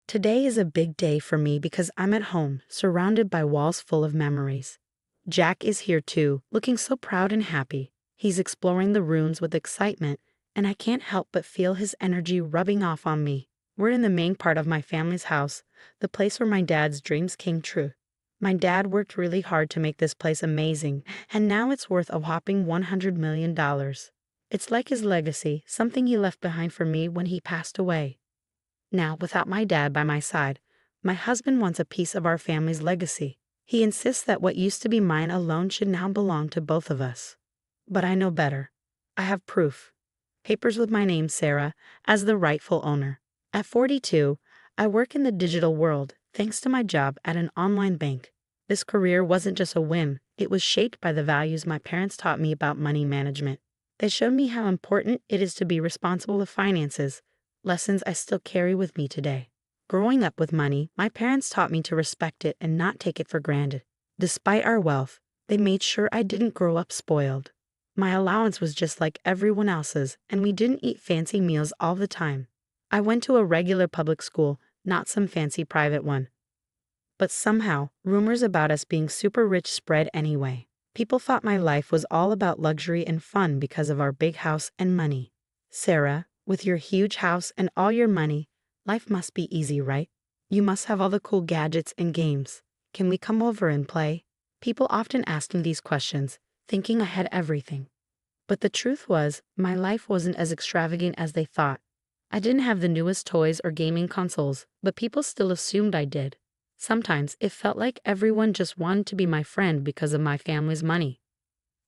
Today is a big day for me because I'm at home, surrounded by walls full of memories. Jack is here too, looking so proud and happy. He's exploring the rooms with excitement, and I can't help but feel his energy rubbing off on me. We're in the main part of my family's house, the place where my dad's dreams came true. My dad worked really hard to make this place amazing, and now it's worth a whopping $100 million. It's like his legacy, something he left behind for me when he passed away. Now, without my dad by my side, my husband wants a piece of our family's legacy. He insists that what used to be mine alone should now belong to both of us. But I know better. I have proof. Papers with my name, Sarah, as the rightful owner. At 42, I work in the digital world, thanks to my job at an online bank. This career wasn't just a whim, it was shaped by the values my parents taught me about money management. They showed me how important it is to be responsible with finances, lessons I still carry with me today. Growing up with money, my parents taught me to respect it and not take it for granted. Despite our wealth, they made sure I didn't grow up spoiled. My allowance was just like everyone else's, and we didn't eat fancy meals all the time. I went to a regular public school, not some fancy private one. But somehow, rumors about us being super rich spread anyway. People thought my life was all about luxury and fun because of our big house and money. Sarah, with your huge house and all your money, life must be easy, right? You must have all the cool gadgets and games. Can we come over and play? People often asked me these questions, thinking I had everything. But the truth was, my life wasn't as extravagant as they thought. I didn't have the newest toys or gaming consoles, but people still assumed I did. Sometimes it felt like everyone just wanted to be my friend because of my family's money.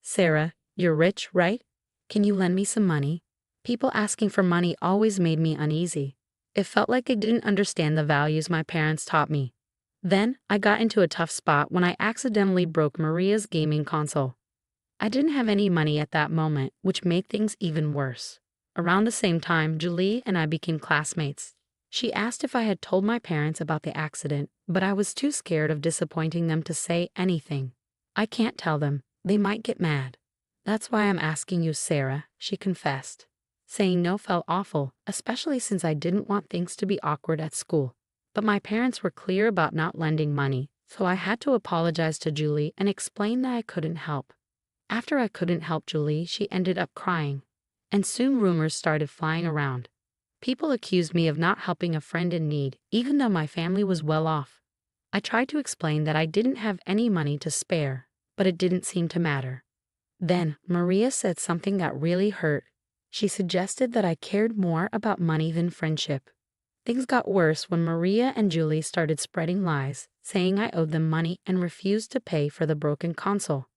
Sarah, you're rich, right? Can you lend me some money? People asking for money always made me uneasy. It felt like I didn't understand the values my parents taught me. Then, I got into a tough spot when I accidentally broke Maria's gaming console. I didn't have any money at that moment, which made things even worse. Around the same time, Julie and I became classmates. She asked if I had told my parents about the accident, but I was too scared of disappointing them to say anything. I can't tell them. They might get mad. That's why I'm asking you, Sarah, she confessed. Saying no felt awful, especially since I didn't want things to be awkward at school. But my parents were clear about not lending money, so I had to apologize to Julie and explain that I couldn't help. After I couldn't help Julie, she ended up crying. And soon rumors started flying around. People accused me of not helping a friend in need, even though my family was well off. I tried to explain that I didn't have any money to spare, but it didn't seem to matter. Then, Maria said something that really hurt. She suggested that I cared more about money than friendship. Things got worse when Maria and Julie started spreading lies, saying I owed them money and refused to pay for the broken console.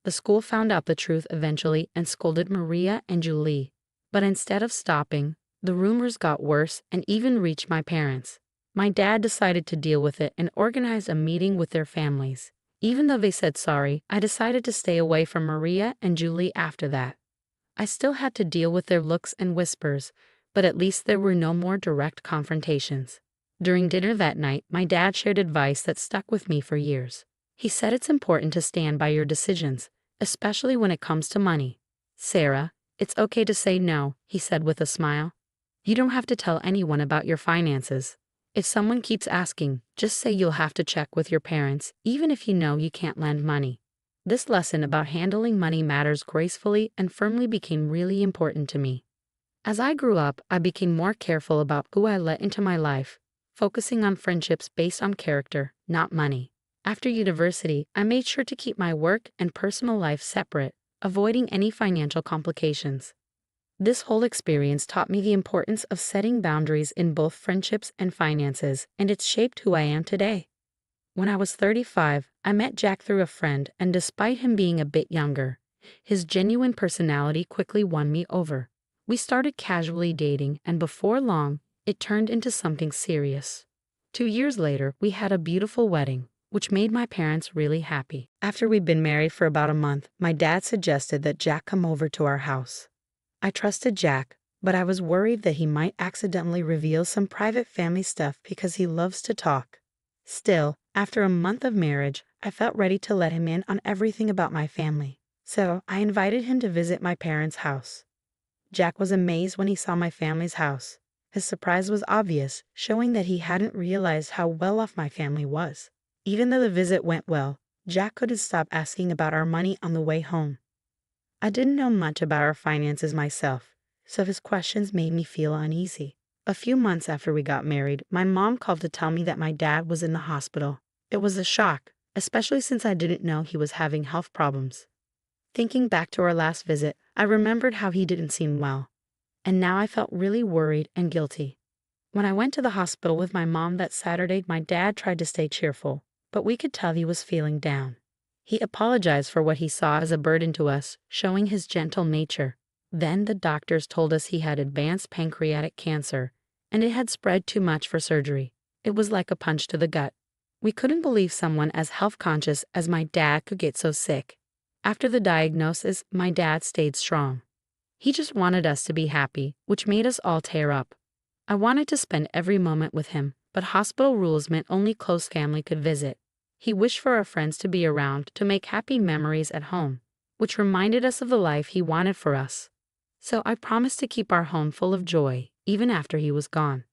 The school found out the truth eventually and scolded Maria and Julie. But instead of stopping, the rumors got worse and even reached my parents. My dad decided to deal with it and organized a meeting with their families. Even though they said sorry, I decided to stay away from Maria and Julie after that. I still had to deal with their looks and whispers, but at least there were no more direct confrontations. During dinner that night, my dad shared advice that stuck with me for years. He said it's important to stand by your decisions, especially when it comes to money. Sarah, it's okay to say no, he said with a smile. You don't have to tell anyone about your finances. If someone keeps asking, just say you'll have to check with your parents, even if you know you can't lend money. This lesson about handling money matters gracefully and firmly became really important to me. As I grew up, I became more careful about who I let into my life, focusing on friendships based on character, not money. After university, I made sure to keep my work and personal life separate, avoiding any financial complications. This whole experience taught me the importance of setting boundaries in both friendships and finances, and it's shaped who I am today. When I was 35, I met Jack through a friend, and despite him being a bit younger, his genuine personality quickly won me over. We started casually dating, and before long, it turned into something serious. 2 years later, we had a beautiful wedding, which made my parents really happy. After we'd been married for about a month, my dad suggested that Jack come over to our house. I trusted Jack, but I was worried that he might accidentally reveal some private family stuff because he loves to talk. Still, after a month of marriage, I felt ready to let him in on everything about my family. So, I invited him to visit my parents' house. Jack was amazed when he saw my family's house. His surprise was obvious, showing that he hadn't realized how well off my family was. Even though the visit went well, Jack couldn't stop asking about our money on the way home. I didn't know much about our finances myself, so his questions made me feel uneasy. A few months after we got married, my mom called to tell me that my dad was in the hospital. It was a shock, especially since I didn't know he was having health problems. Thinking back to our last visit, I remembered how he didn't seem well, and now I felt really worried and guilty. When I went to the hospital with my mom that Saturday, my dad tried to stay cheerful, but we could tell he was feeling down. He apologized for what he saw as a burden to us, showing his gentle nature. Then the doctors told us he had advanced pancreatic cancer, and it had spread too much for surgery. It was like a punch to the gut. We couldn't believe someone as health-conscious as my dad could get so sick. After the diagnosis, my dad stayed strong. He just wanted us to be happy, which made us all tear up. I wanted to spend every moment with him, but hospital rules meant only close family could visit. He wished for our friends to be around to make happy memories at home, which reminded us of the life he wanted for us. So I promised to keep our home full of joy, even after he was gone.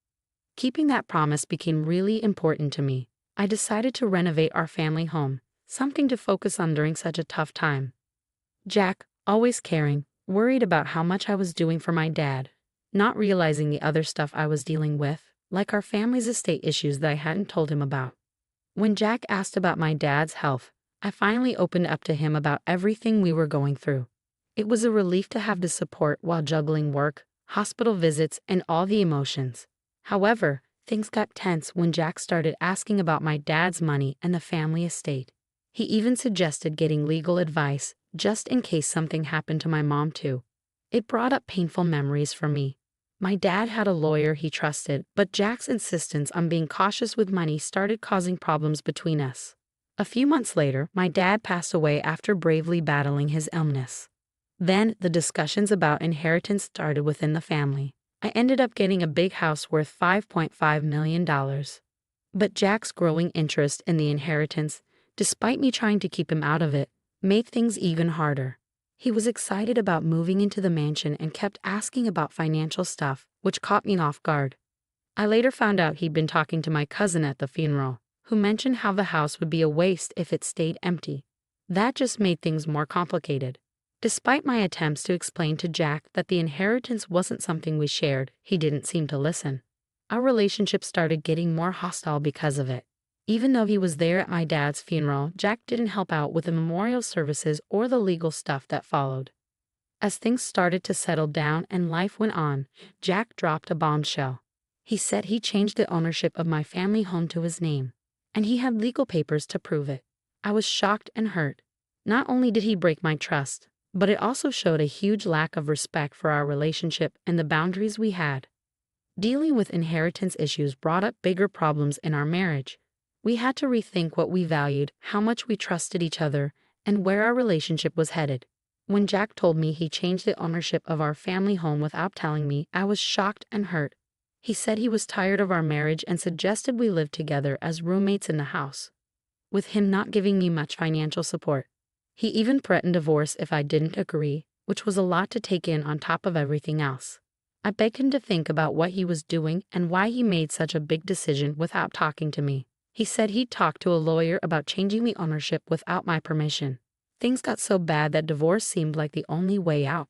Keeping that promise became really important to me. I decided to renovate our family home, something to focus on during such a tough time. Jack, always caring, worried about how much I was doing for my dad, not realizing the other stuff I was dealing with, like our family's estate issues that I hadn't told him about. When Jack asked about my dad's health, I finally opened up to him about everything we were going through. It was a relief to have the support while juggling work, hospital visits, and all the emotions. However, things got tense when Jack started asking about my dad's money and the family estate. He even suggested getting legal advice, just in case something happened to my mom too. It brought up painful memories for me. My dad had a lawyer he trusted, but Jack's insistence on being cautious with money started causing problems between us. A few months later, my dad passed away after bravely battling his illness. Then, the discussions about inheritance started within the family. I ended up getting a big house worth $5.5 million. But Jack's growing interest in the inheritance, despite me trying to keep him out of it, made things even harder. He was excited about moving into the mansion and kept asking about financial stuff, which caught me off guard. I later found out he'd been talking to my cousin at the funeral, who mentioned how the house would be a waste if it stayed empty. That just made things more complicated. Despite my attempts to explain to Jack that the inheritance wasn't something we shared, he didn't seem to listen. Our relationship started getting more hostile because of it. Even though he was there at my dad's funeral, Jack didn't help out with the memorial services or the legal stuff that followed. As things started to settle down and life went on, Jack dropped a bombshell. He said he changed the ownership of my family home to his name, and he had legal papers to prove it. I was shocked and hurt. Not only did he break my trust, but it also showed a huge lack of respect for our relationship and the boundaries we had. Dealing with inheritance issues brought up bigger problems in our marriage. We had to rethink what we valued, how much we trusted each other, and where our relationship was headed. When Jack told me he changed the ownership of our family home without telling me, I was shocked and hurt. He said he was tired of our marriage and suggested we live together as roommates in the house, with him not giving me much financial support. He even threatened divorce if I didn't agree, which was a lot to take in on top of everything else. I begged him to think about what he was doing and why he made such a big decision without talking to me. He said he'd talked to a lawyer about changing the ownership without my permission. Things got so bad that divorce seemed like the only way out.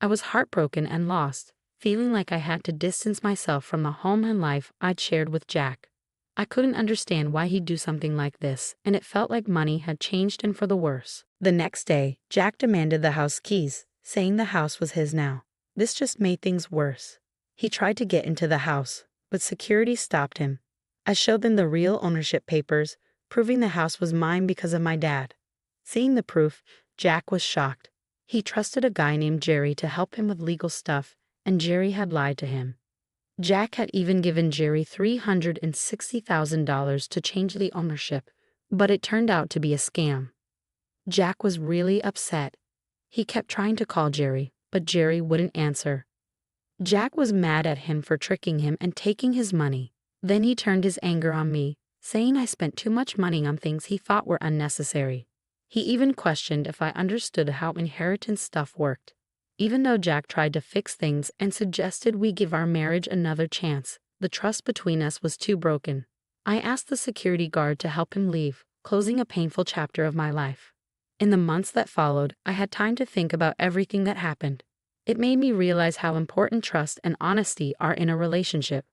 I was heartbroken and lost, feeling like I had to distance myself from the home and life I'd shared with Jack. I couldn't understand why he'd do something like this, and it felt like money had changed and for the worse. The next day, Jack demanded the house keys, saying the house was his now. This just made things worse. He tried to get into the house, but security stopped him. I showed them the real ownership papers, proving the house was mine because of my dad. Seeing the proof, Jack was shocked. He trusted a guy named Jerry to help him with legal stuff, and Jerry had lied to him. Jack had even given Jerry $360,000 to change the ownership, but it turned out to be a scam. Jack was really upset. He kept trying to call Jerry, but Jerry wouldn't answer. Jack was mad at him for tricking him and taking his money. Then he turned his anger on me, saying I spent too much money on things he thought were unnecessary. He even questioned if I understood how inheritance stuff worked. Even though Jack tried to fix things and suggested we give our marriage another chance, the trust between us was too broken. I asked the security guard to help him leave, closing a painful chapter of my life. In the months that followed, I had time to think about everything that happened. It made me realize how important trust and honesty are in a relationship.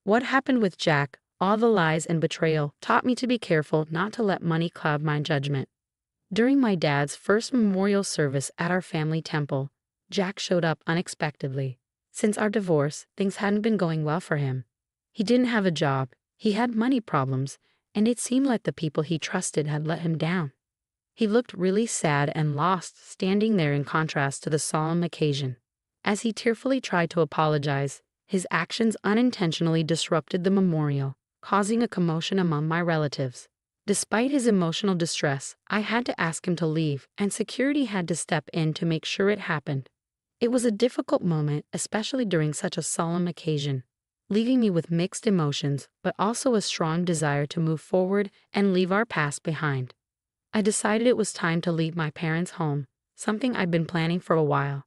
What happened with Jack, all the lies and betrayal, taught me to be careful not to let money cloud my judgment. During my dad's first memorial service at our family temple, Jack showed up unexpectedly. Since our divorce, things hadn't been going well for him. He didn't have a job, he had money problems, and it seemed like the people he trusted had let him down. He looked really sad and lost, standing there in contrast to the solemn occasion. As he tearfully tried to apologize, his actions unintentionally disrupted the memorial, causing a commotion among my relatives. Despite his emotional distress, I had to ask him to leave, and security had to step in to make sure it happened. It was a difficult moment, especially during such a solemn occasion, leaving me with mixed emotions, but also a strong desire to move forward and leave our past behind. I decided it was time to leave my parents' home, something I'd been planning for a while.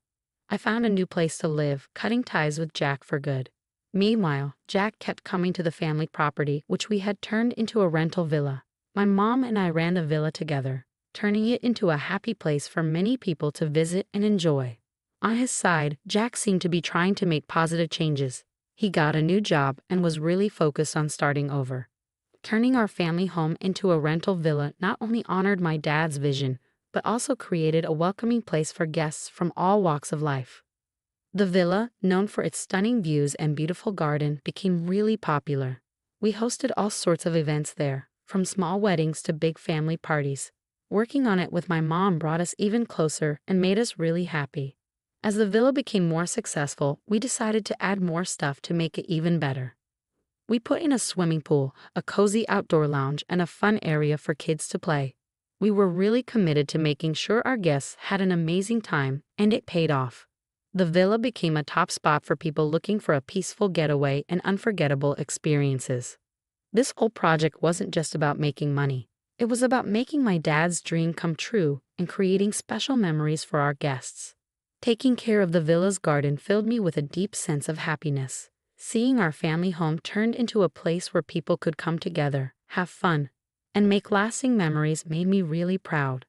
I found a new place to live, cutting ties with Jack for good. Meanwhile, Jack kept coming to the family property, which we had turned into a rental villa. My mom and I ran the villa together, turning it into a happy place for many people to visit and enjoy. On his side, Jack seemed to be trying to make positive changes. He got a new job and was really focused on starting over. Turning our family home into a rental villa not only honored my dad's vision, but also created a welcoming place for guests from all walks of life. The villa, known for its stunning views and beautiful garden, became really popular. We hosted all sorts of events there, from small weddings to big family parties. Working on it with my mom brought us even closer and made us really happy. As the villa became more successful, we decided to add more stuff to make it even better. We put in a swimming pool, a cozy outdoor lounge, and a fun area for kids to play. We were really committed to making sure our guests had an amazing time, and it paid off. The villa became a top spot for people looking for a peaceful getaway and unforgettable experiences. This whole project wasn't just about making money. It was about making my dad's dream come true and creating special memories for our guests. Taking care of the villa's garden filled me with a deep sense of happiness. Seeing our family home turned into a place where people could come together, have fun, and make lasting memories made me really proud.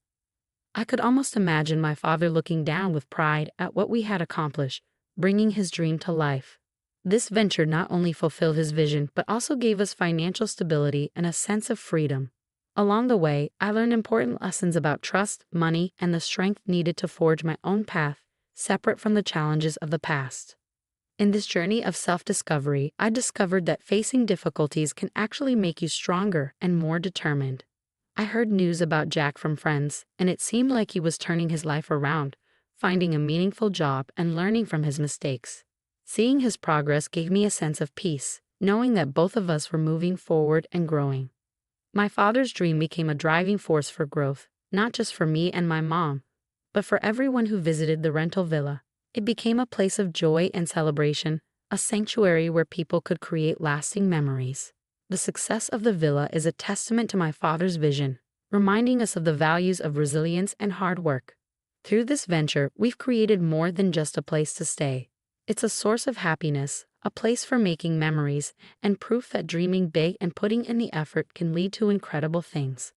I could almost imagine my father looking down with pride at what we had accomplished, bringing his dream to life. This venture not only fulfilled his vision but also gave us financial stability and a sense of freedom. Along the way, I learned important lessons about trust, money, and the strength needed to forge my own path, separate from the challenges of the past. In this journey of self-discovery, I discovered that facing difficulties can actually make you stronger and more determined. I heard news about Jack from friends, and it seemed like he was turning his life around, finding a meaningful job and learning from his mistakes. Seeing his progress gave me a sense of peace, knowing that both of us were moving forward and growing. My father's dream became a driving force for growth, not just for me and my mom, but for everyone who visited the rental villa. It became a place of joy and celebration, a sanctuary where people could create lasting memories. The success of the villa is a testament to my father's vision, reminding us of the values of resilience and hard work. Through this venture, we've created more than just a place to stay. It's a source of happiness, a place for making memories, and proof that dreaming big and putting in the effort can lead to incredible things.